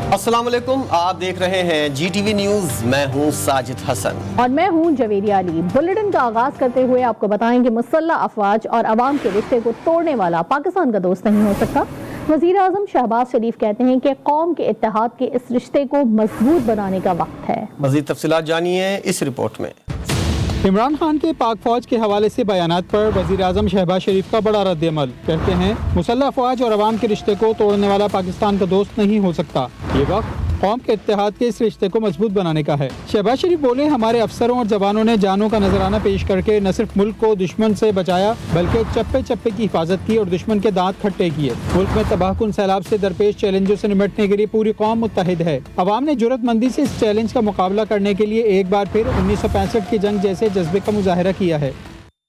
अस्सलाम वालेकुम, आप देख रहे हैं GTV न्यूज़। मैं हूं साजिद हसन और मैं हूं जवेरिया अली। बुलेटिन का आगाज करते हुए आपको बताएं कि मुसल्लह अफवाज और अवाम के रिश्ते को तोड़ने वाला पाकिस्तान का दोस्त नहीं हो सकता। वज़ीर आज़म शहबाज शरीफ कहते हैं कि कौम के इत्तेहाद के इस रिश्ते को मजबूत बनाने का वक्त है। मज़ीद तफसीलात जानिए इस रिपोर्ट में। इमरान खान के पाक फौज के हवाले से बयानात पर वज़ीर आज़म शहबाज शरीफ का बड़ा रद्द-ए-अमल। कहते हैं मुसल्लह अफवाज और अवाम के रिश्ते को तोड़ने वाला पाकिस्तान का दोस्त नहीं हो सकता। ये वक्त कौम के इत्तेहाद के इस रिश्ते को मजबूत बनाने का है। शहबाज शरीफ बोले, हमारे अफसरों और जवानों ने जानों का नजराना पेश करके न सिर्फ मुल्क को दुश्मन से बचाया बल्कि चप्पे चप्पे की हिफाजत की और दुश्मन के दांत खट्टे किए। मुल्क में तबाहकुन सैलाब से दरपेश चैलेंजों से निपटने के लिए पूरी कौम मुत्तहिद है। अवाम ने जुर्रतमंदी से इस चैलेंज का मुकाबला करने के लिए एक बार फिर 1965 की जंग जैसे जज्बे का मुजाहिरा किया है।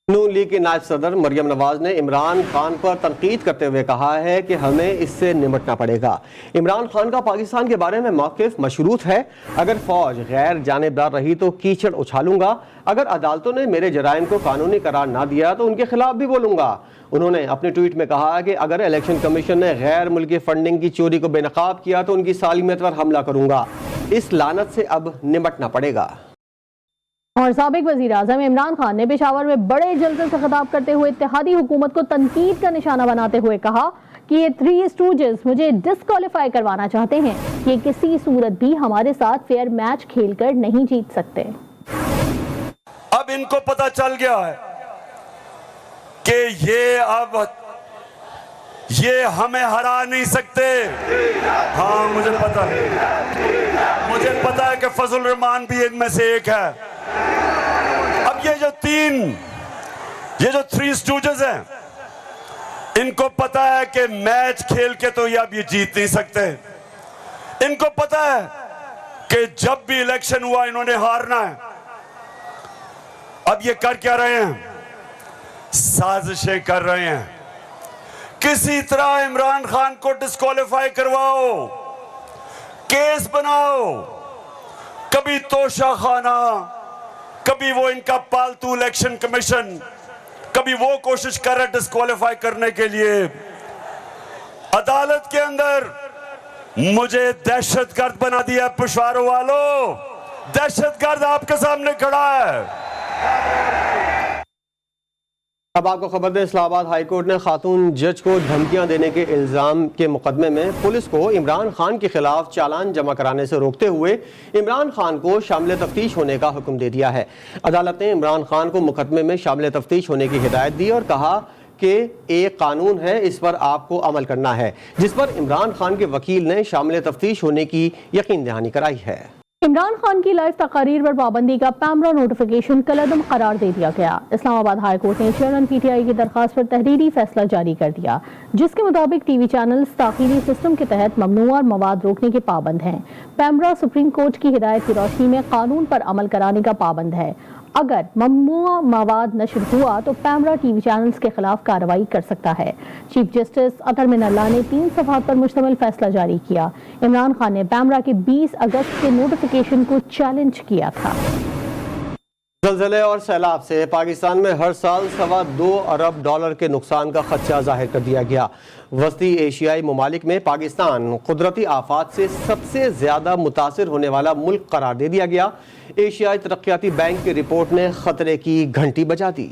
नून लीग की नायब सदर मरियम नवाज ने इमरान खान पर तनकीद करते हुए कहा है कि हमें इससे निपटना पड़ेगा। इमरान खान का पाकिस्तान के बारे में मौक़िफ़ मशरूत है। अगर फौज गैर जानिबदार रही तो कीचड़ उछालूंगा। अगर अदालतों ने मेरे जराइम को कानूनी करार ना दिया तो उनके खिलाफ भी बोलूंगा। उन्होंने अपने ट्वीट में कहा कि अगर इलेक्शन कमीशन ने गैर मुल्की फंडिंग की चोरी को बेनकाब किया तो उनकी सालिमियत पर हमला करूंगा। इस लानत से अब निपटना पड़ेगा। और साबिक वज़ीर आज़म इमरान खान ने पेशावर में बड़े जलसे से खिताब करते हुए इत्तेहादी हुकूमत को तनकीद का निशाना बनाते हुए कहा कि ये थ्री स्टूजेस मुझे डिस्क्वालीफाई करवाना चाहते हैं। ये किसी सूरत भी हमारे साथ फेयर मैच खेलकर नहीं जीत सकते। अब इनको पता चल गया है कि ये हमें हरा नहीं सकते। हाँ, मुझे पता है कि फजल रहमान भी इनमें से एक है। अब ये जो थ्री स्टूजेस हैं, इनको पता है कि मैच खेल के तो ये जीत नहीं सकते। इनको पता है कि जब भी इलेक्शन हुआ इन्होंने हारना है। अब ये कर क्या रहे हैं? साजिशें कर रहे हैं। किसी तरह इमरान खान को डिस्क्वालीफाई करवाओ, केस बनाओ, कभी तोशा खाना, कभी वो इनका पालतू इलेक्शन कमीशन, कभी वो कोशिश कर रहे डिस्क्वालीफाई करने के लिए। अदालत के अंदर मुझे दहशतगर्द बना दिया पेशवारों वालों। दहशतगर्द आपके सामने खड़ा है। अब आपको खबर दें, इस्लामाबाद हाई कोर्ट ने खातून जज को धमकियां देने के इल्ज़ाम के मुकदमे में पुलिस को इमरान खान के खिलाफ चालान जमा कराने से रोकते हुए इमरान खान को शामिल तफ्तीश होने का हुक्म दे दिया है। अदालत ने इमरान खान को मुकदमे में शामिल तफ्तीश होने की हिदायत दी और कहा कि एक कानून है, इस पर आपको अमल करना है, जिस पर इमरान खान के वकील ने शामिल तफ्तीश होने की यकीन दहानी कराई है। इमरान खान की लाइव तकारीर पर पाबंदी का पैमरा नोटिफिकेशन कलअदम करार दे दिया गया। इस्लामाबाद हाई कोर्ट ने चेयरमैन PTI की दरखास्त पर तहरीरी फैसला जारी कर दिया, जिसके मुताबिक टीवी चैनल्स ताखीरी सिस्टम के तहत ममनुआ मवाद रोकने के पाबंद हैं। पैमरा सुप्रीम कोर्ट की हिदायत की रोशनी में कानून पर अमल कराने का पाबंद है। अगर ममनुआ मवाद नशर हुआ तो पैमरा टीवी चैनल्स के खिलाफ कार्रवाई कर सकता है। चीफ जस्टिस अतर मिनल्ला ने 3 सफ़हात पर मुश्तमिल फैसला जारी किया। इमरान खान ने पैमरा के 20 अगस्त के नोटिफिकेशन को चैलेंज किया था। ज़लज़ले और सैलाब से पाकिस्तान में हर साल $2.25 अरब के नुकसान का खदशा जाहिर कर दिया गया। वस्ती एशियाई ममालिक में पाकिस्तान कुदरती आफात से सबसे ज़्यादा मुतासिर होने वाला मुल्क करार दे दिया गया। एशियाई तरक्याती बैंक की रिपोर्ट ने खतरे की घंटी बजा दी।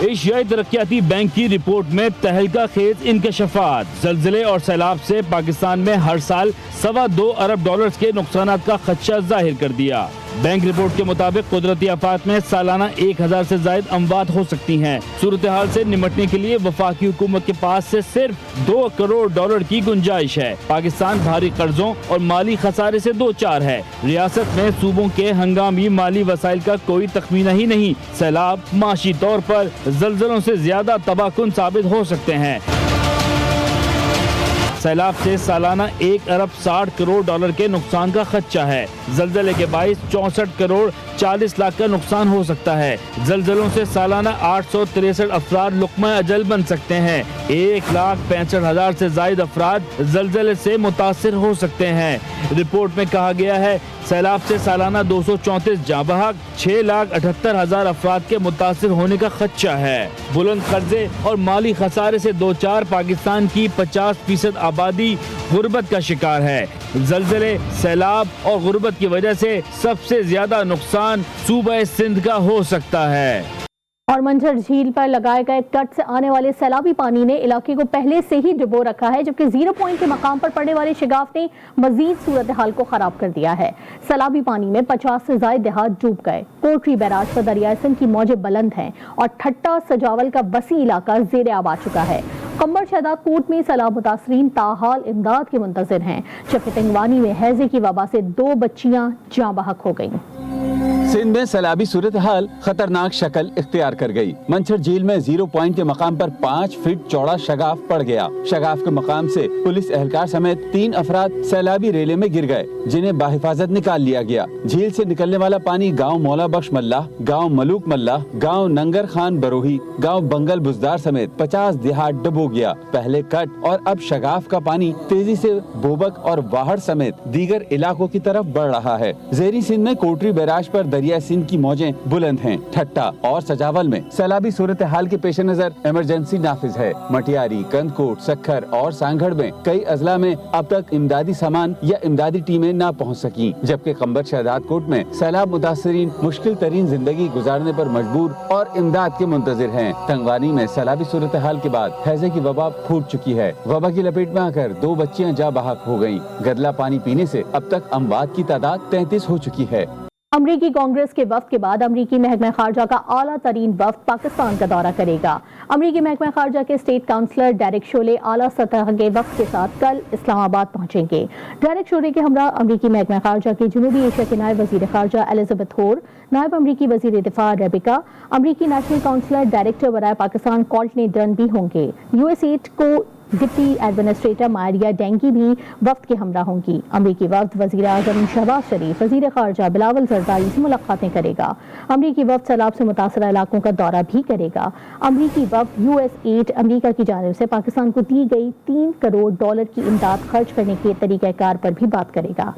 एशियाई तरक्याती बैंक की रिपोर्ट में तहलका खेज इंकशाफात, ज़लज़ले और सैलाब से पाकिस्तान में हर साल $2.25 अरब के नुकसान का खदशा जाहिर कर दिया। बैंक रिपोर्ट के मुताबिक कुदरती आफात में सालाना 1000 से ज्यादा अमवात हो सकती हैं। सूरत हाल से निपटने के लिए वफाकी हुकूमत के पास से सिर्फ $2 करोड़ की गुंजाइश है। पाकिस्तान भारी कर्जों और माली खसारे से दो चार है। रियासत में सूबों के हंगामी माली वसाइल का कोई तखमीना ही नहीं। सैलाब माशी तौर पर ज़लज़लों से ज्यादा तबाहकुन साबित हो सकते हैं। सैलाब से सालाना $1 अरब 60 करोड़ के नुकसान का खदशा है। ज़लज़ले के बाइस 64 करोड़ 40 लाख का नुकसान हो सकता है। जलजलों से सालाना 863 अफराद लुक़्मा अजल बन सकते हैं। 1,65,000 से ज़ायद अफराद जलजले से मुतासिर हो सकते हैं। रिपोर्ट में कहा गया है सैलाब से सालाना 234 जाँ बहक, 6,78,000 अफराद के मुतासिर होने का खदशा है। बुलंद कर्जे और माली खसारे से दो चार पाकिस्तान की 50% आबादी गुर्बत का शिकार है। जलजले, सैलाब और गुर्बत की वजह से सबसे ज्यादा नुकसान सूबा सिंध का हो सकता है। और मंझर झील पर लगाए गए तट से आने वाले सैलाबी पानी ने इलाके को पहले से ही डुबो रखा है, जबकि जीरो पॉइंट के मकाम पर पड़ने वाले शिगाफ ने मजीद सूरत हाल को खराब कर दिया है। सैलाबी पानी में 50 से ज्यादा देहात डूब गए। कोटरी बैराज पर दरिया सिंध की मौजें बुलंद हैं और ठट्टा सजावल का बसी इलाका जेर आब आ चुका है। कंबर शहदाद कोट में सैलाब मुतासरीन ताहाल इमदाद के मुंतजिर हैं, जबकि तिंगवानी में हैजे की वबा से 2 बच्चियां जाँ बहक हो गईं। सिंध में सैलाबी सूरत हाल खतरनाक शक्ल इख्तियार कर गई। मंछर झील में जीरो पॉइंट के मकाम पर 5 फीट चौड़ा शगाफ पड़ गया। शगाफ के मकाम से पुलिस एहलकार समेत 3 अफराद सैलाबी रेले में गिर गए, जिन्हें बाहिफाजत निकाल लिया गया। झील से निकलने वाला पानी गांव मौला बख्श मल्लाह, गांव मलूक मल्लाह, गांव नंगर खान बरोही, गांव बंगल बुजदार समेत 50 देहात डुबो गया। पहले कट और अब शगाफ का पानी तेजी से बोबक और वाहड़ समेत दीगर इलाकों की तरफ बढ़ रहा है। ज़ेरी सिंध में कोटरी बैराज पर दरिया सिंध की मौजें बुलंद हैं। ठट्टा और सजावल में सैलाबी सूरत हाल के पेश नजर इमरजेंसी नाफिज है। मटियारी, कंदकोट, सखर और सांगड़ में कई अजला में अब तक इमदादी सामान या इमदादी टीमें न पहुंच सकी, जबकि कंबर शहदाद कोट में सैलाब मुतासरीन मुश्किल तरीन जिंदगी गुजारने पर मजबूर और इमदाद के मुंतजिर हैं। तंगवानी में सैलाबी सूरत हाल के बाद हैजे की वबा फूट चुकी है। वबा की लपेट में आकर 2 बच्चियां जाँ बहक हो गयी। गदला पानी पीने से अब तक अमवात की तादाद 33 हो चुकी है। अमरीकी कांग्रेस के वफ्द के बाद अमरीकी महकमा खारजा का आला तरीन वफ्द पाकिस्तान का दौरा करेगा। अमरीकी महकमा खारजा के स्टेट काउंसलर डेरेक शोले आला सतह के वफ्द के साथ कल इस्लामाबाद पहुंचेंगे। डेरेक शोले के हमरा अमरीकी महकमा खारजा के जनूबी एशिया के नायब वजीर खारजा एलिजाबेथ होर, नायब अमरीकी वजीर दिफा रेबिका, अमरीकी नेशनल काउंसलर डायरेक्टर बराए पाकिस्तान कॉल्टनी डन भी होंगे। यूएस8 को डिप्टी एडमिनिस्ट्रेटर मारिया डेंगी भी वफ्द के हमरा होंगी। अमरीकी वफ्द वजीर आजम शहबाज शरीफ, वजीर खारजा बिलावल जरदारी से मुलाकातें करेगा। अमरीकी वफ्द सैलाब से मुतासरा इलाकों का दौरा भी करेगा। अमरीकी वफ्द US8 अमरीका की जानिब से पाकिस्तान को दी गई $3 करोड़ की इमदाद खर्च करने के तरीक़ाकार पर भी बात करेगा।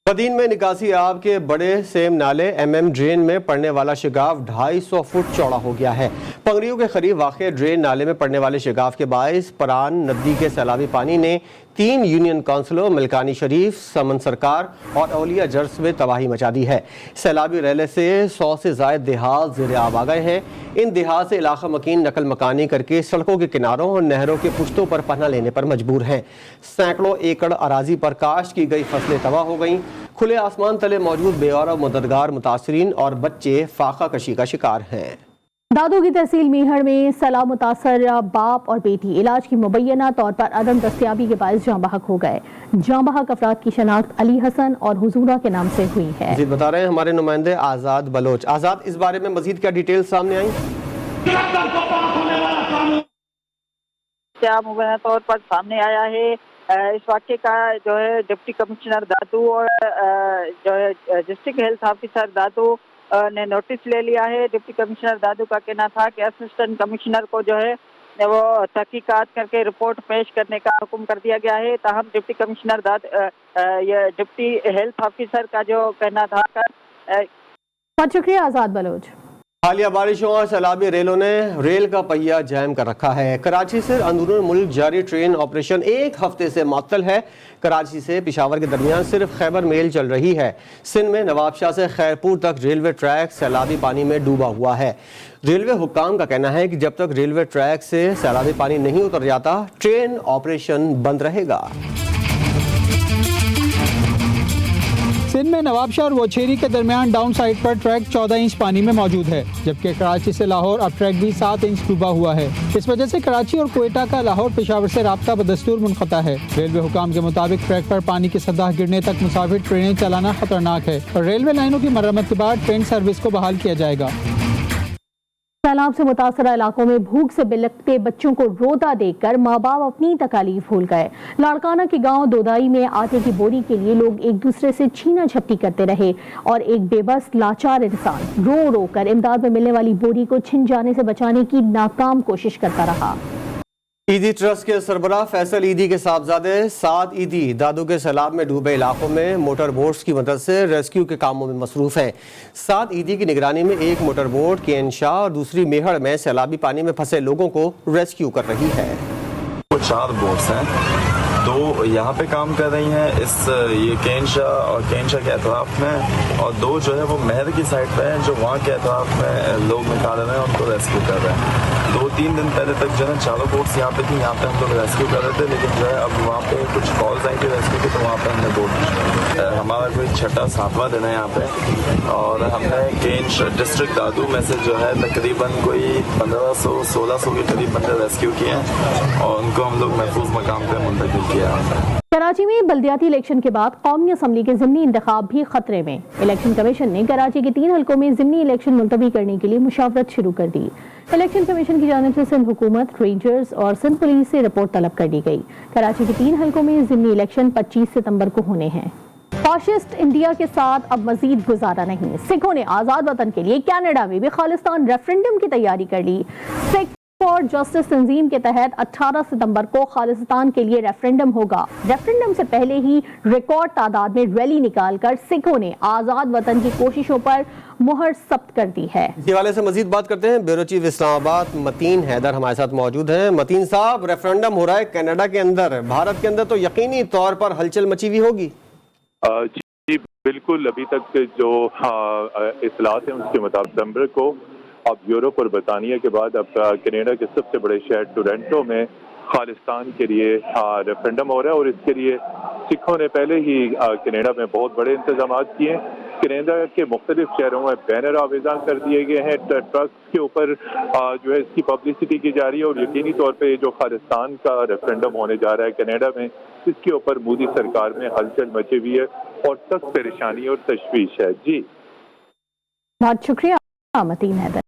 बदीन में निकासी आब के बड़े सेम नाले MM ड्रेन में पड़ने वाला शिगाफ 250 फुट चौड़ा हो गया है। पंगड़ियों के करीब वाक़े ड्रेन नाले में पड़ने वाले शिगाफ के बायस परान नदी के सैलाबी पानी ने 3 यूनियन काउंसिलों मलकानी शरीफ, समन सरकार और औलिया जर्स में तबाही मचा दी है। सैलाबी रेले से 100 से ज़ायद देहात ज़ेर आब आ गए हैं। इन देहात से इलाका मकीन नकल मकानी करके सड़कों के किनारों और नहरों के पुश्तों पर पनाह लेने पर मजबूर हैं। सैकड़ों एकड़ अराजी पर काश्त की गई फसलें तबाह हो गईं। खुले आसमान तले मौजूद बेऔर और मददगार मुतासरीन और बच्चे फाका कशी का शिकार हैं। दादू की तहसील मीहड़ में सैलाब मुतासर बाप और बेटी इलाज की मुबैना तौर पर अदम दस्तियाबी के बायस जाँ बहक हो गए। जाँ बहक अफराद की शनाख्त अली हसन और हुजूरा के नाम से हुई है। जी बता रहे हैं हमारे नुमाइंदे आज़ाद बलोच। आज़ाद, इस बारे में मजीद क्या डिटेल सामने आई? क्या मुबैना तौर पर सामने आया है। इस वाक़े का जो है डिप्टी कमिश्नर दादू और जो है डिस्ट्रिक्ट हेल्थ ऑफिसर दादू ने नोटिस ले लिया है। डिप्टी कमिश्नर दादू का कहना था कि असिस्टेंट कमिश्नर को जो है वो तहकीकात करके रिपोर्ट पेश करने का हुक्म कर दिया गया है। ताहम डिप्टी कमिश्नर ये डिप्टी हेल्थ ऑफिसर का जो कहना था बहुत शुक्रिया आज़ाद बलोच। हालिया बारिशों और सैलाबी रेलों ने रेल का पहिया जैम कर रखा है। कराची से अंदरून मुल्क जारी ट्रेन ऑपरेशन 1 हफ्ते से मअतल है। कराची से पेशावर के दरमियान सिर्फ खैबर मेल चल रही है। सिंध में नवाबशाह से खैरपुर तक रेलवे ट्रैक सैलाबी पानी में डूबा हुआ है। रेलवे हुक्काम का कहना है कि जब तक रेलवे ट्रैक से सैलाबी पानी नहीं उतर जाता ट्रेन ऑपरेशन बंद रहेगा। सिंध में नवाबशाह और वछेरी के दरमियान डाउन साइड पर ट्रैक 14 इंच पानी में मौजूद है, जबकि कराची से लाहौर अब ट्रैक भी 7 इंच डूबा हुआ है। इस वजह से कराची और क्वेटा का लाहौर पेशावर से राब्ता बदस्तूर मुनक़ता है। रेलवे हुकाम के मुताबिक ट्रैक पर पानी की सतह गिरने तक मुसाफिर ट्रेनें चलाना खतरनाक है और रेलवे लाइनों की मरम्मत के बाद ट्रेन सर्विस को बहाल किया जाएगा। سیلاب سے متاثرہ علاقوں میں بھوک سے بلکتے بچوں کو روتا دیکھ کر ماں باپ اپنی تکالیف بھول گئے۔ لاڑکانہ کے گاؤں دودائی میں آٹے کی بوری کے لیے لوگ ایک دوسرے سے چھینا جھپٹی کرتے رہے اور ایک بے بس لاچار انسان رو رو کر امداد میں ملنے والی بوری کو چھن جانے سے بچانے کی ناکام کوشش کرتا رہا۔ عیدی ٹرسٹ کے سربراہ فیصل عیدی کے صاحبزادے سعد عیدی دادو کے سیلاب میں ڈوبے علاقوں میں موٹر بوٹس کی مدد سے ریسکیو کے کاموں میں مصروف ہیں۔ سعد عیدی کی نگرانی میں ایک موٹر بوٹ کین شاہ اور دوسری میہڑ میں سیلابی پانی میں پھنسے لوگوں کو ریسکیو کر رہی ہے۔ 4 بوٹس ہیں، 2 یہاں پہ کام کر رہی ہیں یہ کین شاہ اور کین شاہ کے اطراف میں، اور 2 جو ہے وہ مہر کی سائڈ پہ ہیں جو وہاں کے اطراف میں لوگ نکال رہے ہیں، ان کو ریسکیو کر رہے ہیں۔ 2-3 دن پہلے تک جو ہے 4 بوٹس یہاں پہ تھیں، یہاں پہ ہم لوگ ریسکیو کر رہے تھے، لیکن جو ہے اب وہاں پہ کچھ کالز آئی تھی ریسکیو کی، تو وہاں پہ ہم نے بوٹ ہمارا کوئی 6واں دن ہے یہاں پہ، اور ہم نے کین ڈسٹرکٹ دادو میں سے جو ہے تقریباً کوئی 1500-1600 کے قریب بندے ریسکیو کیے ہیں اور ان کو ہم لوگ محفوظ مقام پہ منتقل کیا ہے۔ کراچی میں بلدیاتی الیکشن کے بعد قومی اسمبلی کے ضمنی انتخاب بھی خطرے میں۔ الیکشن کمیشن نے کراچی کے 3 حلقوں میں ضمنی الیکشن ملتوی کرنے کے لیے مشاورت شروع کر دی۔ الیکشن کمیشن کی جانب سے سندھ حکومت، رینجرز اور سندھ پولیس سے رپورٹ طلب کر دی گئی۔ کراچی کے 3 حلقوں میں ضمنی الیکشن 25 ستمبر کو ہونے ہیں۔ فاشسٹ انڈیا کے ساتھ اب مزید گزارا نہیں، سکھوں نے آزاد وطن کے لیے کینیڈا میں بھی خالصتان ریفرنڈم کی تیاری کر لی۔ سکھ فار جسٹس تنظیم کے تحت 18 ستمبر کو خالصتان کے لیے ریفرنڈم ہوگا۔ ریفرنڈم سے پہلے ہی ریکارڈ تعداد میں ریلی نکال کر سکھوں نے آزاد وطن کی کوششوں پر مہر ثبت کر دی ہے۔ اس حوالے سے مزید بات کرتے ہیں، بیورو چیف اسلام آباد متین حیدر ہمارے ساتھ موجود ہیں۔ متین صاحب، ریفرنڈم ہو رہا ہے کینیڈا کے اندر، بھارت کے اندر تو یقینی طور پر ہلچل مچی ہوئی ہوگی۔ جی بالکل، ابھی تک جو اطلاعات ہیں اس کے مطابق دسمبر کو اب یورپ اور برطانیہ کے بعد اب کینیڈا کے سب سے بڑے شہر ٹورنٹو میں خالصتان کے لیے ریفرنڈم ہو رہا ہے، اور اس کے لیے سکھوں نے پہلے ہی کینیڈا میں بہت بڑے انتظامات کیے ہیں۔ کینیڈا کے مختلف شہروں میں بینر آویزاں کر دیے گئے ہیں، ٹرکس کے اوپر جو ہے اس کی پبلسٹی کی جا رہی ہے، اور یقینی طور پہ جو خالصتان کا ریفرنڈم ہونے جا رہا ہے کینیڈا میں، اس کے اوپر مودی سرکار میں ہلچل مچی ہوئی ہے اور سخت پریشانی اور تشویش ہے۔ جی بہت شکریہ متین حیدر۔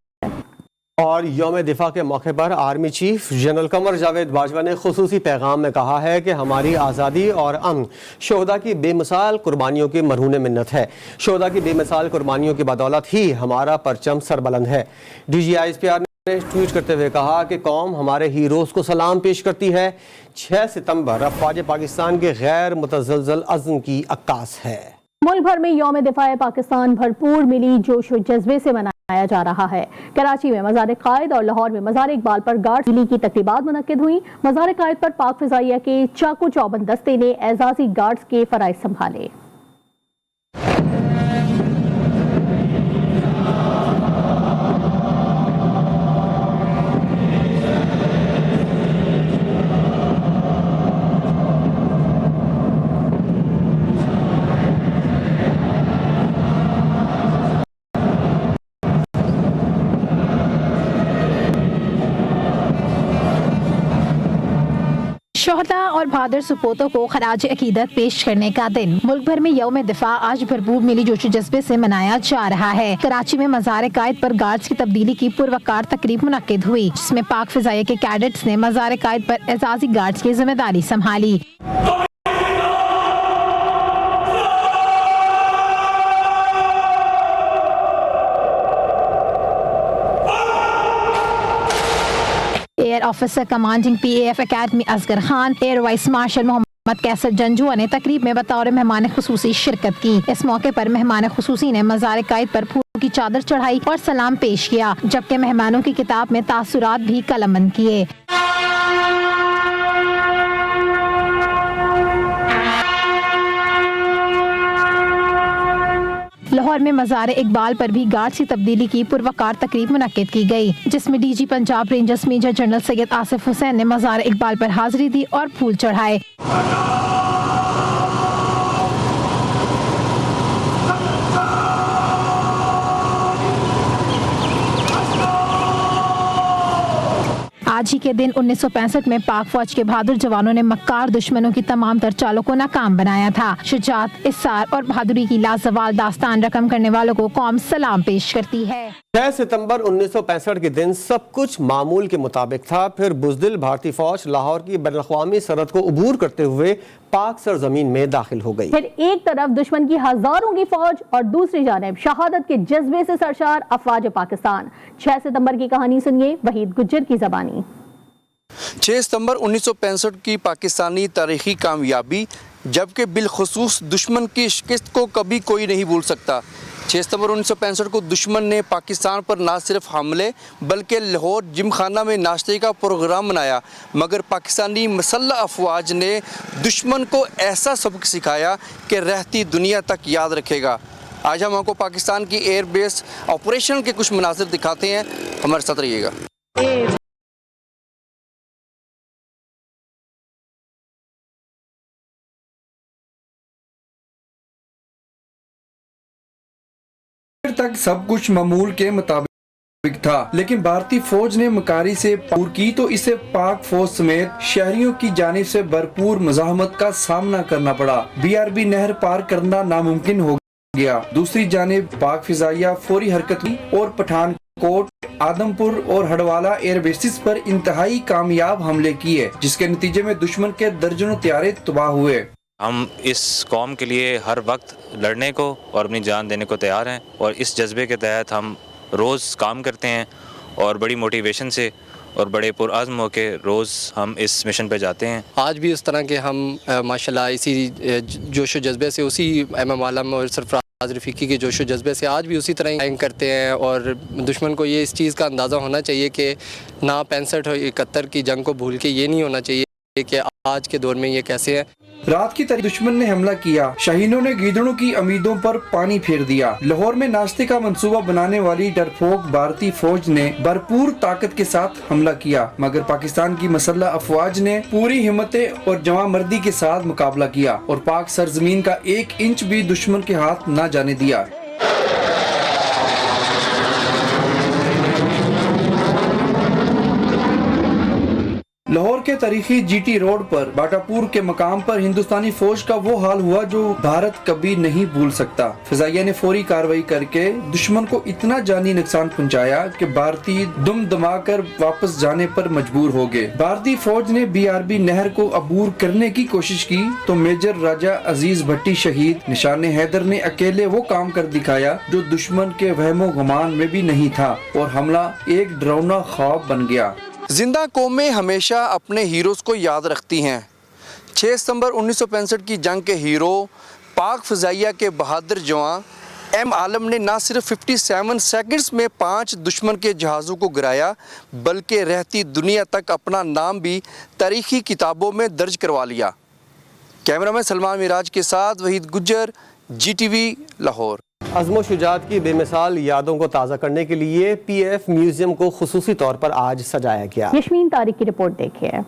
اور یوم دفاع کے موقع پر army chief general Qamar Javed Bajwa نے خصوصی پیغام میں کہا ہے کہ ہماری آزادی اور امن شہداء کی بے مثال قربانیوں کی مرہون منت ہے۔ شہداء کی بے مثال قربانیوں کی بدولت ہی ہمارا پرچم سربلند ہے۔ D G I S P R نے ٹویٹ کرتے ہوئے کہا کہ قوم ہمارے ہیروز کو سلام پیش کرتی ہے۔ 6 ستمبر افواج پاکستان کے غیر متزلزل عزم کی عکاس ہے۔ ملک بھر میں یوم دفاع پاکستان بھرپور ملی جوش و جذبے سے منایا جا رہا ہے۔ کراچی میں مزار قائد اور لاہور میں مزار اقبال پر گارڈز ڈیلی کی تقریبات منعقد ہوئیں۔ مزار قائد پر پاک فضائیہ کے چاقو چوبند دستے نے اعزازی گارڈز کے فرائض سنبھالے۔ شہداء اور بہادر سپوتوں کو خراج عقیدت پیش کرنے کا دن ملک بھر میں یوم دفاع آج بھرپور ملی جوش و جذبے سے منایا جا رہا ہے۔ کراچی میں مزار قائد پر گارڈز کی تبدیلی کی پروقار تقریب منعقد ہوئی، جس میں پاک فضائیہ کے کیڈٹس نے مزار قائد پر اعزازی گارڈز کی ذمہ داری سنبھالی۔ Air officer commanding P A F academy Asghar Khan, air vice marshal Muhammad Qaiser Janjua نے تقریب میں بطور مہمان خصوصی شرکت کی۔ اس موقع پر مہمان خصوصی نے مزار قائد پر پھولوں کی چادر چڑھائی اور سلام پیش کیا، جبکہ مہمانوں کی کتاب میں تاثرات بھی قلم بند کیے۔ لاہور میں مزار اقبال پر بھی گارڈز کی تبدیلی کی پروقار تقریب منعقد کی گئی، جس میں D G Punjab rangers major general Syed Asif Hussain نے مزار اقبال پر حاضری دی اور پھول چڑھائے۔ آج ہی کے دن 1965 میں پاک فوج کے بہادر جوانوں نے مکار دشمنوں کی تمام تر چالوں کو ناکام بنایا تھا۔ شجاعت، اصرار اور بہادری کی لازوال داستان رقم کرنے والوں کو قوم سلام پیش کرتی ہے۔ 6 सितंबर 1965 के दिन सब कुछ मामूल के मुताबिक था। फिर बुज़दिल भारतीय फौज लाहौर की बैनुल-अक़वामी सरहद को अबूर करते हुए पाक सरजमीन में दाखिल हो गई। फिर एक तरफ दुश्मन की हजारों की फौज और दूसरी जानिब शहादत के जज्बे से सरशार अफवाज पाकिस्तान। 6 सितंबर की कहानी सुनिए वहीद गुज्जर की ज़बानी। 6 सितंबर 1965 की पाकिस्तानी तारीखी कामयाबी, जबकि बिलखुसूस दुश्मन की शिकस्त को कभी कोई नहीं भूल सकता। 6 सितंबर 1965 को दुश्मन ने पाकिस्तान पर ना सिर्फ हमले बल्कि लाहौर जिमखाना में नाश्ते का प्रोग्राम बनाया, मगर पाकिस्तानी मसल्ह अफवाज ने दुश्मन को ऐसा सबक सिखाया कि रहती दुनिया तक याद रखेगा। आज हम आपको पाकिस्तान की एयर बेस ऑपरेशन के कुछ मनाज़िर दिखाते हैं, हमारे साथ रहिएगा। तक सब कुछ मामूल के मुताबिक था, लेकिन भारतीय फौज ने मकारी से पूर की तो इसे पाक फौज समेत शहरियों की जानिब से भरपूर मज़ाहमत का सामना करना पड़ा। BRB नहर पार करना नामुमकिन हो गया। दूसरी जानिब पाक फिजाइया फौरी हरकत हुई और पठानकोट, आदमपुर और हडवाला एयरबेसिस पर इंतहाई कामयाब हमले किए, जिसके नतीजे में दुश्मन के दर्जनों त्यारे तबाह हुए। हम इस कौम के लिए हर वक्त लड़ने को और अपनी जान देने को तैयार हैं और इस जज्बे के तहत हम रोज़ काम करते हैं और बड़ी मोटिवेशन से और बड़े पुरअज़्म होकर रोज़ हम इस मिशन पे जाते हैं। आज भी उस तरह के हम माशाल्लाह इसी जोश व जज्बे से, उसी MM आलम और सरफराज रफ़ीकी के जोश व जज्बे से आज भी उसी तरह ही करते हैं। और दुश्मन को ये इस चीज़ का अंदाज़ा होना चाहिए कि ना 65 और 71 की जंग को भूल के ये नहीं होना चाहिए कि आज के दौर में ये कैसे है। रात की तरह दुश्मन ने हमला किया। शाहीनों ने गीदड़ों की उम्मीदों पर पानी फेर दिया। लाहौर में नाश्ते का मंसूबा बनाने वाली डरपोक भारतीय फौज ने भरपूर ताकत के साथ हमला किया, मगर पाकिस्तान की मसल्ह अफवाज ने पूरी हिम्मतें और जवामर्दी के साथ मुकाबला किया और पाक सरजमीन का 1 इंच भी दुश्मन के हाथ न जाने दिया। लाहौर के तारीखी GT रोड पर बाटापुर के मकाम पर हिंदुस्तानी फौज का वो हाल हुआ जो भारत कभी नहीं भूल सकता। फिजाइया ने फौरी कार्रवाई करके दुश्मन को इतना जानी नुकसान पहुंचाया कि भारतीय दुम दमा कर वापस जाने पर मजबूर हो गए। भारतीय फौज ने BRB नहर को अबूर करने की कोशिश की तो मेजर राजा अजीज भट्टी शहीद निशाने हैदर ने अकेले वो काम कर दिखाया जो दुश्मन के वहमो गुमान में भी नहीं था और हमला एक डरावना ख्वाब बन गया। जिंदा कौमें हमेशा अपने हीरोज को याद रखती हैं। 6 सितंबर 1965 की जंग के हीरो पाक फिजाइया के बहादुर जवान M आलम ने न सिर्फ 57 सेकंड्स में 5 दुश्मन के जहाज़ों को गिराया, बल्कि रहती दुनिया तक अपना नाम भी तारीखी किताबों में दर्ज करवा लिया। कैमरामैन सलमान मिराज के साथ वहीद गुज्जर, GTV लाहौर। अज़्म शुजात की बेमिसाल यादों को ताज़ा करने के लिए PAF म्यूजियम को खुसूसी तौर पर आज सजाया गया। यशमीन तारिक की रिपोर्ट देखिए।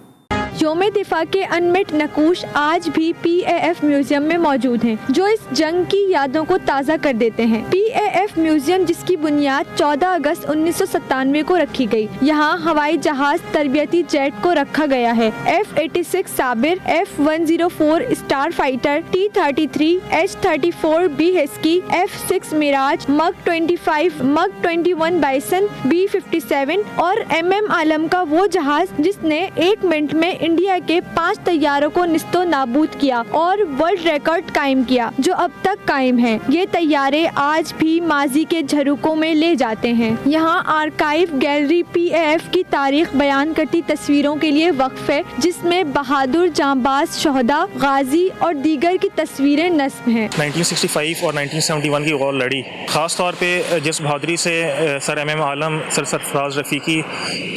योम दिफा के अनमिट नकूश आज भी PAF म्यूजियम में मौजूद हैं, जो इस जंग की यादों को ताज़ा कर देते हैं। PAF म्यूजियम, जिसकी बुनियाद 14 अगस्त 1997 को रखी गई, यहाँ हवाई जहाज तरबियती जेट को रखा गया है। F-86 Sabre, F-104 Starfighter, T-33, H-34B Huskie, F-6 Mirage, MiG-25, MiG-21 Bison, B-57 और MM आलम का वो जहाज जिसने 1 मिनट में इंडिया के 5 तैयारों को निस्तो नाबूद किया और वर्ल्ड रिकॉर्ड कायम किया, जो अब तक कायम है। ये तैयारे आज भी माजी के झरोकों में ले जाते हैं। यहाँ आर्काइव गैलरी PAF की तारीख बयान करती तस्वीरों के लिए वक्फ है, जिसमें बहादुर जांबाज शहदा, गाजी और दीगर की तस्वीरें नस्ब हैं। 1965 और 1971 की वॉर लड़ी, खास तौर पे जिस बहादुरी से sir MM Alam, sir Sarfaraz Rafiqui,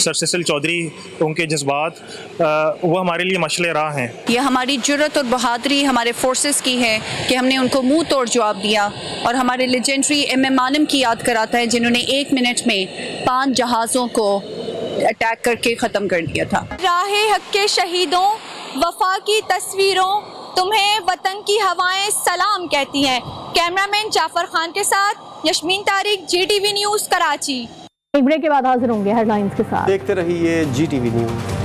sir Cecil Chaudhry, उनके जज्बात वो हमारे लिए मशले राह हैं। ये हमारी जुर्रत और बहादुरी हमारे फोर्सेस की है कि हमने उनको मुंह तोड़ जवाब दिया, और हमारे लेजेंडरी MM आलम की याद कराता है, जिन्होंने 1 मिनट में 5 जहाज़ों को अटैक करके ख़त्म कर दिया था। राहे हक के शहीदों, वफा की तस्वीरों, तुम्हें वतन की हवाएं सलाम कहती हैं। कैमरामैन जाफर खान के साथ यशमीन तारिक, GTV न्यूज़ कराची। एक ब्रेक के बाद हाजिर होंगे हेडलाइंस के साथ। देखते रहिए GTV न्यूज़।